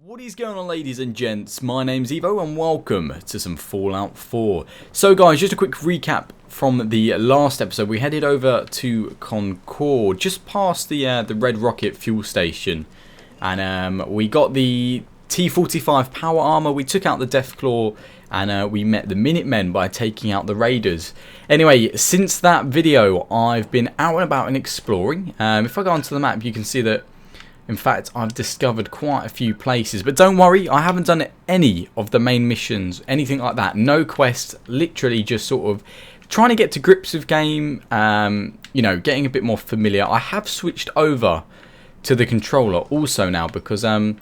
What is going on, ladies and gents? My name's Evo and welcome to some Fallout 4. So guys, just a quick recap from the last episode. We headed over to Concord, just past the Red Rocket fuel station, and we got the T-45 power armor. We took out the Deathclaw and we met the Minutemen by taking out the Raiders. Anyway, since that video I've been out and about and exploring. If I go onto the map, you can see that in fact, I've discovered quite a few places. But don't worry, I haven't done any of the main missions, anything like that. No quests, literally just sort of trying to get to grips with game, you know, getting a bit more familiar. I have switched over to the controller also now because I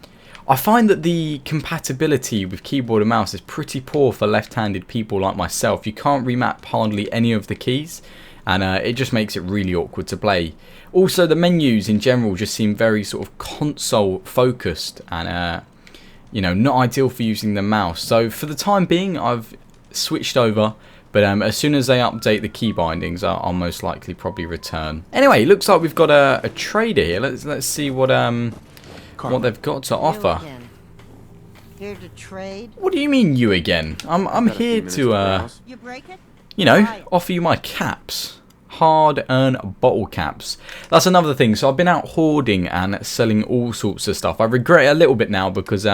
find that the compatibility with keyboard and mouse is pretty poor for left-handed people like myself. You can't remap hardly any of the keys, and it just makes it really awkward to play. Also, the menus in general just seem very sort of console focused and you know, not ideal for using the mouse. So for the time being, I've switched over, but as soon as they update the key bindings, I'll most likely probably return. Anyway, looks like we've got a trader here. Let's see what they've got to offer. Here to trade? What do you mean, you again? I'm here to You break it? you know, offer you my caps. Hard-earned bottle caps. That's another thing. So I've been out hoarding and selling all sorts of stuff. I regret it a little bit now because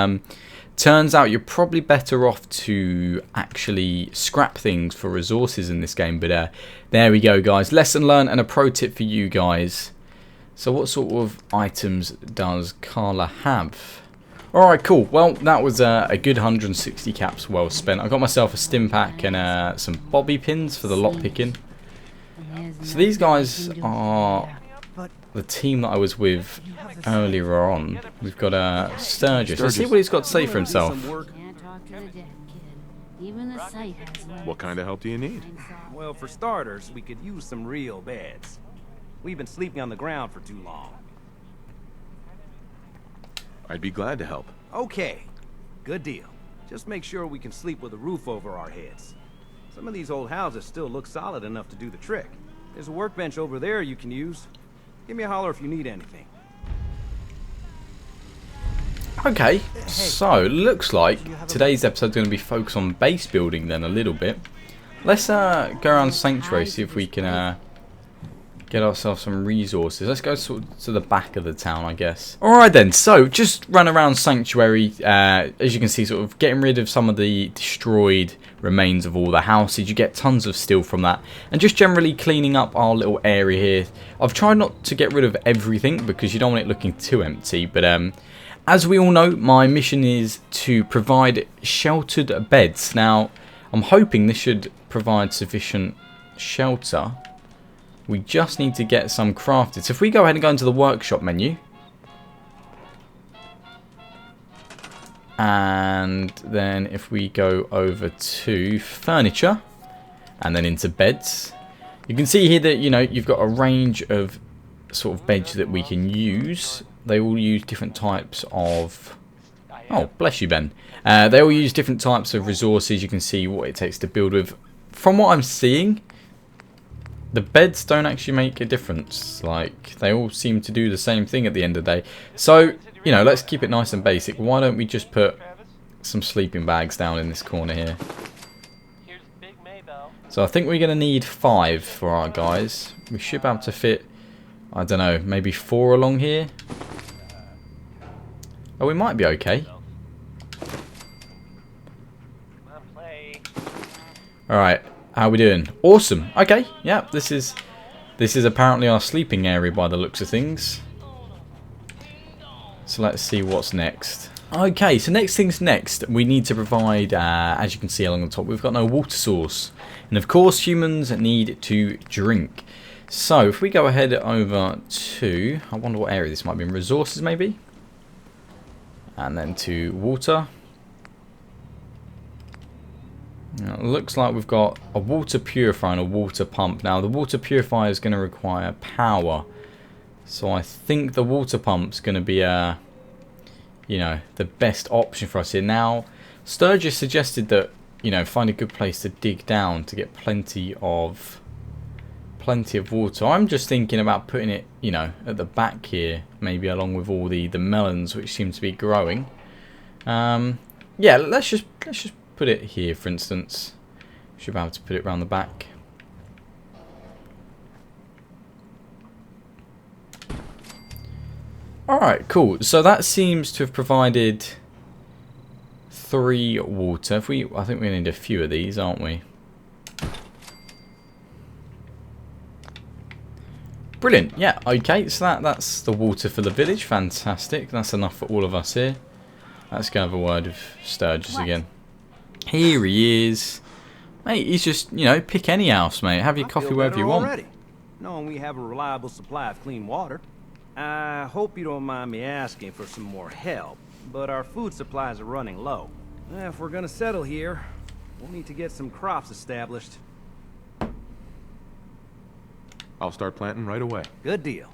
turns out you're probably better off to actually scrap things for resources in this game. But there we go, guys. Lesson learned and a pro tip for you guys. So what sort of items does Carla have? Alright, cool. Well, that was a good 160 caps well spent. I got myself a stim pack and some bobby pins for the lockpicking. So these guys are the team that I was with earlier on. We've got Sturgis. Let's see what he's got to say for himself. What kind of help do you need? Well, for starters, we could use some real beds. We've been sleeping on the ground for too long. I'd be glad to help. Okay, good deal. Just make sure we can sleep with a roof over our heads. Some of these old houses still look solid enough to do the trick. There's a workbench over there you can use. Give me a holler if you need anything. Okay, so looks like today's episode is going to be focused on base building then a little bit. Let's go around Sanctuary, see if we can get ourselves some resources. Let's go sort of to the back of the town, I guess. Alright then, so just run around Sanctuary, as you can see, sort of getting rid of some of the destroyed remains of all the houses. You get tons of steel from that. And just generally cleaning up our little area here. I've tried not to get rid of everything because you don't want it looking too empty. But as we all know, my mission is to provide sheltered beds. Now, I'm hoping this should provide sufficient shelter. We just need to get some crafted. So if we go ahead and go into the workshop menu. And then if we go over to furniture. And then into beds. You can see here that, you know, you've got a range of sort of beds that we can use. They all use different types of... Oh, bless you, Ben. They all use different types of resources. You can see what it takes to build with. From what I'm seeing, the beds don't actually make a difference. Like, they all seem to do the same thing at the end of the day. So, you know, let's keep it nice and basic. Why don't we just put some sleeping bags down in this corner here? So I think we're going to need 5 for our guys. We should be able to fit, I don't know, maybe 4 along here. Oh, we might be okay. Alright. How are we doing? Awesome. Okay, yeah, this is apparently our sleeping area by the looks of things. So let's see what's next. Okay, so next thing's next. We need to provide, as you can see along the top, we've got no water source. And of course, humans need to drink. So if we go ahead over to, I wonder what area this might be in, resources maybe? And then to water. Now, it looks like we've got a water purifier and a water pump. Now the water purifier is going to require power, so I think the water pump's going to be you know, the best option for us here. Now Sturgis suggested that, you know, find a good place to dig down to get plenty of water. I'm just thinking about putting it, you know, at the back here, maybe along with all the melons which seem to be growing. Yeah, let's just put it here, for instance. Should be able to put it around the back. Alright, cool. So that seems to have provided 3 water. I think we need a few of these, aren't we? Brilliant. Yeah, okay. So that's the water for the village. Fantastic. That's enough for all of us here. Let's go have a word with Sturgis again. Here he is. Mate, he's just, you know, pick any house, mate. Have your coffee wherever you want. Already, knowing we have a reliable supply of clean water. I hope you don't mind me asking for some more help, but our food supplies are running low. If we're gonna settle here, we'll need to get some crops established. I'll start planting right away. Good deal.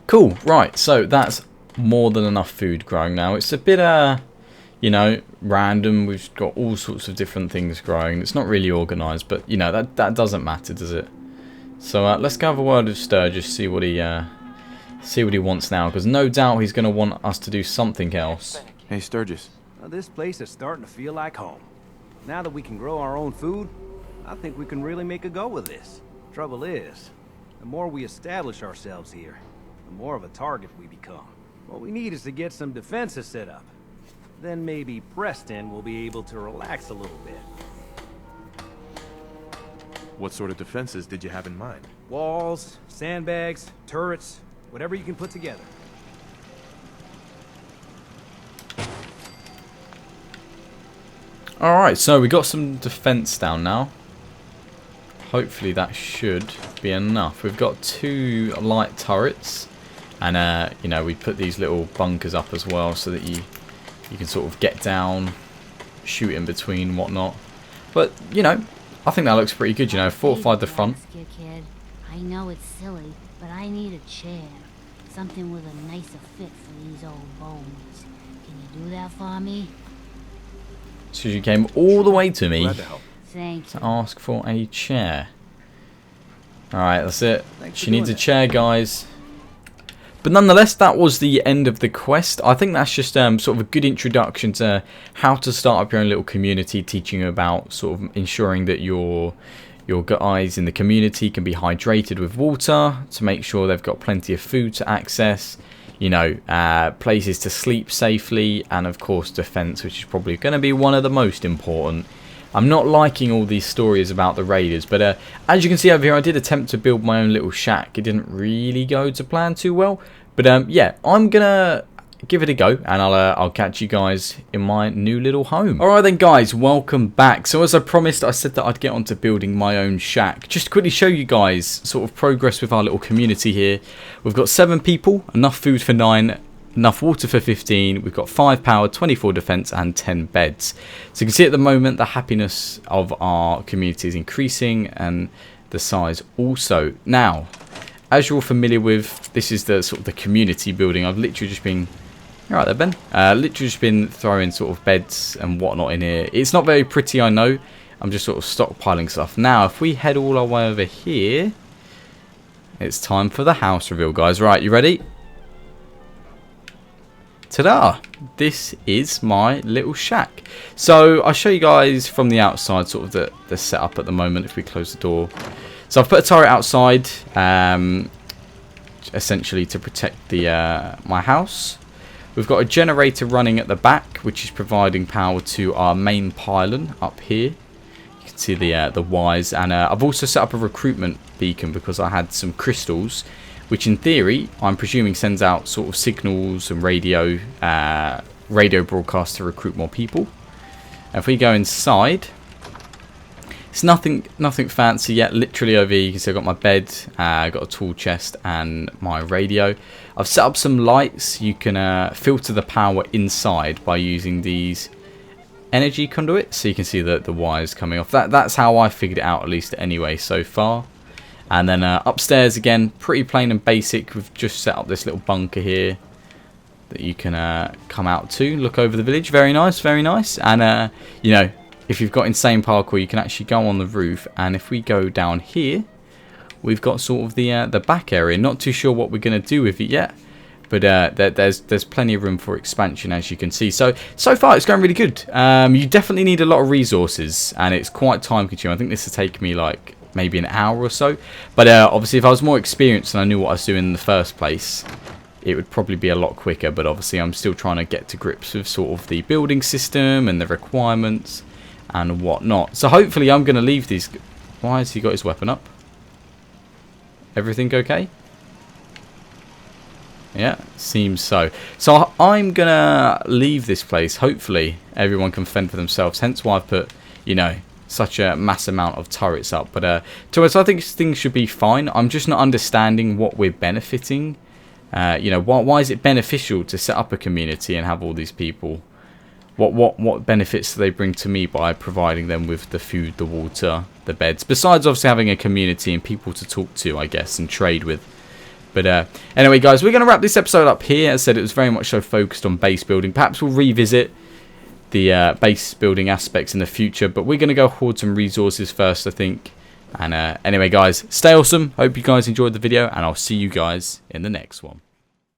Cool, right, so that's more than enough food growing now. It's a bit, you know, random. We've got all sorts of different things growing. It's not really organised, but, you know, that doesn't matter, does it? So let's go have a word with Sturgis, see what he wants now, because no doubt he's going to want us to do something else. Hey, Sturgis. Well, this place is starting to feel like home. Now that we can grow our own food, I think we can really make a go with this. Trouble is, the more we establish ourselves here, the more of a target we become. What we need is to get some defenses set up. Then maybe Preston will be able to relax a little bit. What sort of defenses did you have in mind? Walls, sandbags, turrets, whatever you can put together. Alright, so we got some defence down now. Hopefully that should be enough. We've got 2 light turrets. And, you know, we put these little bunkers up as well so that you can sort of get down, shoot in between, whatnot. But, you know, I think that looks pretty good, you know, fortified the front. Kid. I know it's silly, but I need a chair. Something with a nicer fit for these old bones. Can you do that for me? So you came all the way to me Glad to help. Thank to you. ask for a chair. Alright, that's it. Thanks She for needs doing a chair, guys. But nonetheless, that was the end of the quest. I think that's just sort of a good introduction to how to start up your own little community, teaching you about sort of ensuring that your guys in the community can be hydrated with water, to make sure they've got plenty of food to access, you know, places to sleep safely, and of course defense, which is probably going to be one of the most important. I'm not liking all these stories about the raiders, but as you can see over here, I did attempt to build my own little shack. It didn't really go to plan too well, but yeah, I'm gonna give it a go, and I'll catch you guys in my new little home. Alright then guys, welcome back. So as I promised, I said that I'd get onto building my own shack. Just to quickly show you guys sort of progress with our little community here. We've got 7 people, enough food for 9, enough water for 15, we've got 5 power, 24 defense, and 10 beds. So you can see at the moment the happiness of our community is increasing, and the size also. Now, as you're familiar with, this is the sort of the community building. I've literally just been, alright there Ben, literally just been throwing sort of beds and whatnot in here. It's not very pretty, I know. I'm just sort of stockpiling stuff. Now, if we head all our way over here, it's time for the house reveal, guys. Right, you ready? Ta-da! This is my little shack. So I'll show you guys from the outside sort of the setup at the moment if we close the door. So I've put a turret outside, essentially to protect the my house. We've got a generator running at the back, which is providing power to our main pylon up here. You can see the wires, and I've also set up a recruitment beacon because I had some crystals, which in theory, I'm presuming sends out sort of signals and radio broadcasts to recruit more people. And if we go inside, it's nothing fancy yet. Literally over here, you can see I've got my bed, I've got a tool chest and my radio. I've set up some lights. You can filter the power inside by using these energy conduits, so you can see the wires coming off. That's how I figured it out, at least anyway so far. And then upstairs again, pretty plain and basic. We've just set up this little bunker here that you can come out to, look over the village. Very nice, very nice. And you know, if you've got insane parkour, you can actually go on the roof. And if we go down here, we've got sort of the back area. Not too sure what we're going to do with it yet. But there's plenty of room for expansion, as you can see. So far, it's going really good. You definitely need a lot of resources, and it's quite time consuming. I think this will take me like maybe an hour or so. But obviously, if I was more experienced and I knew what I was doing in the first place, it would probably be a lot quicker. But obviously, I'm still trying to get to grips with sort of the building system and the requirements and whatnot. So hopefully, I'm going to leave these. Why has he got his weapon up? Everything okay? Yeah, seems so. So I'm going to leave this place. Hopefully, everyone can fend for themselves. Hence why I've put, you know, such a mass amount of turrets up. But to us, I think things should be fine. I'm just not understanding what we're benefiting. You know, why is it beneficial to set up a community and have all these people? What benefits do they bring to me by providing them with the food, the water, the beds? Besides, obviously, having a community and people to talk to, I guess, and trade with. But anyway, guys, we're going to wrap this episode up here. As I said, it was very much so focused on base building. Perhaps we'll revisit the base building aspects in the future. But we're going to go hoard some resources first, I think. And anyway, guys, stay awesome. Hope you guys enjoyed the video. And I'll see you guys in the next one.